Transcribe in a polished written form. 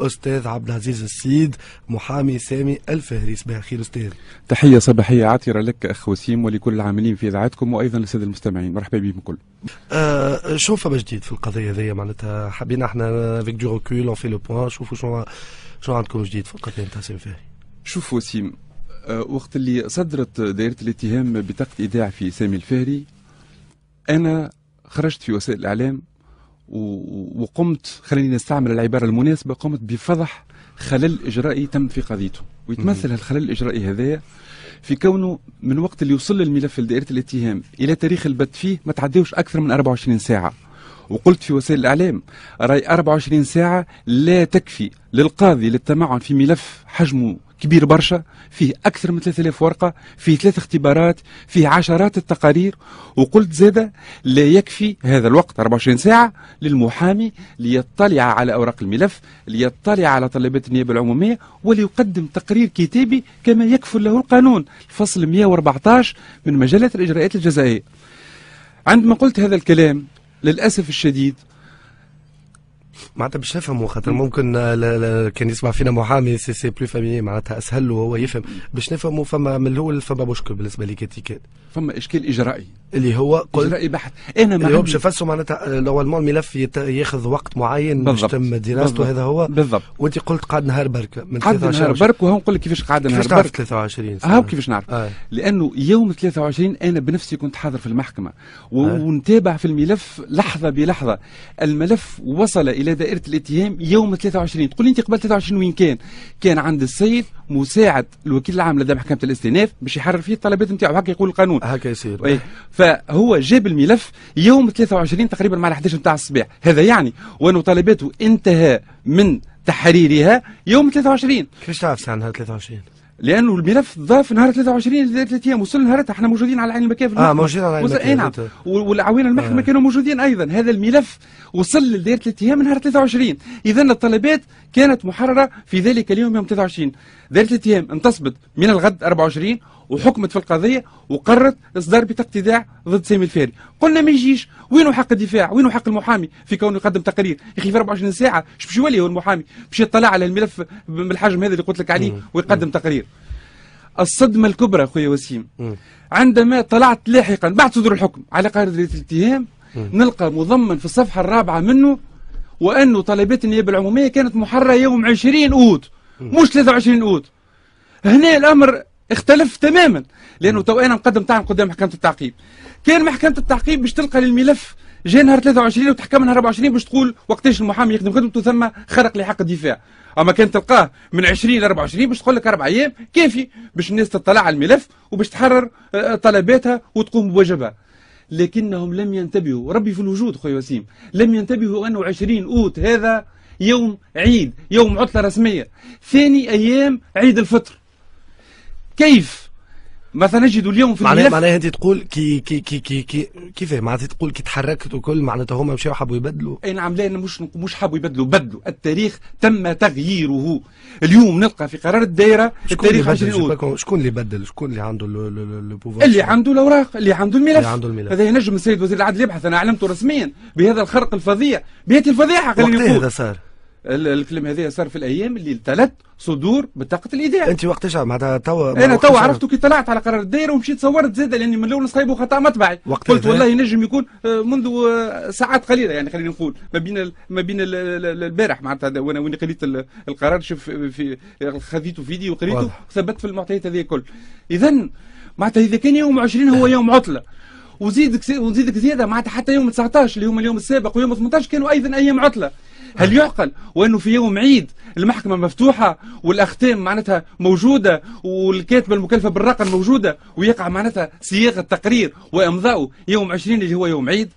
الأستاذ عبد العزيز السيد محامي سامي الفهري. صباح الخير أستاذ. تحية صباحية عاطرة لك أخ وسيم ولكل العاملين في إذاعتكم وأيضا للسادة المستمعين، مرحبا بكم الكل. شو فما جديد في القضية هذيا؟ معناتها حابين احنا افيك دو ريكول اون في لو بوان، شوفوا شنو عندكم جديد في القضية نتاع سامي الفهري. شوف وسيم، وقت اللي صدرت دائرة الاتهام بطاقة إيداع في سامي الفهري أنا خرجت في وسائل الإعلام وقمت، خليني نستعمل العبارة المناسبة، قمت بفضح خلل إجرائي تم في قضيته. ويتمثل الخلل الإجرائي هذايا في كونه من وقت اللي وصل الملف لدائرة الاتهام إلى تاريخ البت فيه ما تعديوش أكثر من 24 ساعة. وقلت في وسائل الإعلام راي 24 ساعة لا تكفي للقاضي للتمعن في ملف حجمه كبير برشا، فيه أكثر من 3000 ورقة، فيه 3 اختبارات، فيه عشرات التقارير. وقلت زادة لا يكفي هذا الوقت 24 ساعة للمحامي ليطلع على أوراق الملف، ليطلع على طلبات النيابة العمومية وليقدم تقرير كتابي كما يكفل له القانون، الفصل 114 من مجلة الإجراءات الجزائية. عندما قلت هذا الكلام للأسف الشديد معناتها باش نفهموا، خاطر ممكن كان يسمع فينا محامي سي بلو فاميلي، معناتها اسهل له هو يفهم. باش نفهموا فما من الاول فما مشكل بالنسبه لي كاتيكات، فما اشكال اجرائي اللي هو اجرائي بحت. انا ما باش نفسروا معناتها نورمالمون الملف ياخذ وقت معين باش تم دراسته، هذا هو بالضبط. وانت قلت قعد نهار برك من 23، قعد نهار برك، وهو نقول لك كيفاش قعد نهار برك. كيفاش 23 هاو كيفاش نعرف لانه يوم 23 انا بنفسي كنت حاضر في المحكمه ونتابع في الملف لحظه بلحظه. الملف وصل الى دائره الاتهام يوم 23. تقول لي انت قبل 23 وين كان؟ كان عند السيد مساعد الوكيل العام لدى محكمه الاستئناف باش يحرر فيه الطلبات نتاعو، هكا يقول القانون، هكا يصير. فهو جاب الملف يوم 23 تقريبا مع 11 نتاع الصباح. هذا يعني وانه طلباته انتهى من تحريرها يوم 23. كيفاش تعرف ساعه نهار 23؟ لانه الملف ضاف نهار 23 لدائره الاتهام، وصل نهارتها احنا موجودين على عين المكان في المحكمه. موجودين على عين المكان. نعم، والعوين المحكمه كانوا موجودين ايضا. هذا الملف وصل لدائره الاتهام نهار 23، اذا الطلبات كانت محرره في ذلك اليوم يوم 23. دائره الاتهام انتصبت من الغد 24 وحكمت في القضيه وقررت اصدار بطاقه ايداع ضد سامي الفهري. قلنا ما يجيش، وينه حق الدفاع؟ وينه حق المحامي في كونه يقدم تقرير؟ يا اخي في 24 ساعه ايش باش يولي هو المحامي؟ باش يطلع على الملف بالحجم هذا اللي قلت لك عليه ويقدم تقرير. الصدمه الكبرى اخويا وسيم عندما طلعت لاحقا بعد صدور الحكم على قرار دائره الاتهام نلقى مضمن في الصفحه الرابعه منه وانه طلبات النيابه العموميه كانت محرره يوم 20 اوت مش 23 اوت. هنا الامر اختلف تماما، لانه تو انا مقدم طعن قدام محكمه التعقيب. كان محكمه التعقيب باش تلقى للملف جاء نهار 23 وتحكم نهار 24 باش تقول وقتاش المحامي يخدم خدمته ثم خرق لحق الدفاع. اما كان تلقاه من 20 ل 24 باش تقول لك 4 ايام كافي باش الناس تطلع على الملف وباش تحرر طلباتها وتقوم بواجبها. لكنهم لم ينتبهوا، ربي في الوجود خويا وسيم، لم ينتبهوا انه 20 اوت هذا يوم عيد، يوم عطله رسميه، ثاني ايام عيد الفطر. كيف مثلا نجد اليوم في الملف معناها انت تقول كيف معناتها تقول كي تحركت وكل معناتها هما مشاو حبوا يبدلوا؟ اي نعم، لا مش حبوا يبدلوا، بدلوا التاريخ، تم تغييره. اليوم نلقى في قرار الدائره التاريخ 20 شكون اللي بدل؟ شكون اللي عنده البوفوار؟ اللي عنده الاوراق، اللي عنده الملف. هذا ينجم السيد وزير العدل يبحث. انا اعلمته رسميا بهذا الخرق الفظيع، بهذه الفضيحه. خليني نقول هذا صار الكلام هذا صار في الايام اللي تلت صدور بطاقه الايداع. انت وقتاش معناتها انا توا عرفته كي طلعت على قرار الدائره ومشيت صورت زاده، لاني من الاول صايبه خطا مطبعي. قلت والله ينجم يكون منذ ساعات قليله، يعني خلينا نقول ما بين البارح معناتها وانا وين قريت القرار، شوف في خذيته في يدي وقريته وثبت في المعطيات هذه الكل. اذا معناتها اذا كان يوم 20 هو يوم عطله وزيدك زياده معناتها حتى يوم 19 اللي هو اليوم السابق ويوم 18 كانوا ايضا ايام عطله. هل يعقل وانه في يوم عيد المحكمه مفتوحه والاختام معناتها موجوده والكاتبه المكلفه بالرقم موجوده ويقع معناتها صياغه تقرير وامضاؤه يوم 20 اللي هو يوم عيد؟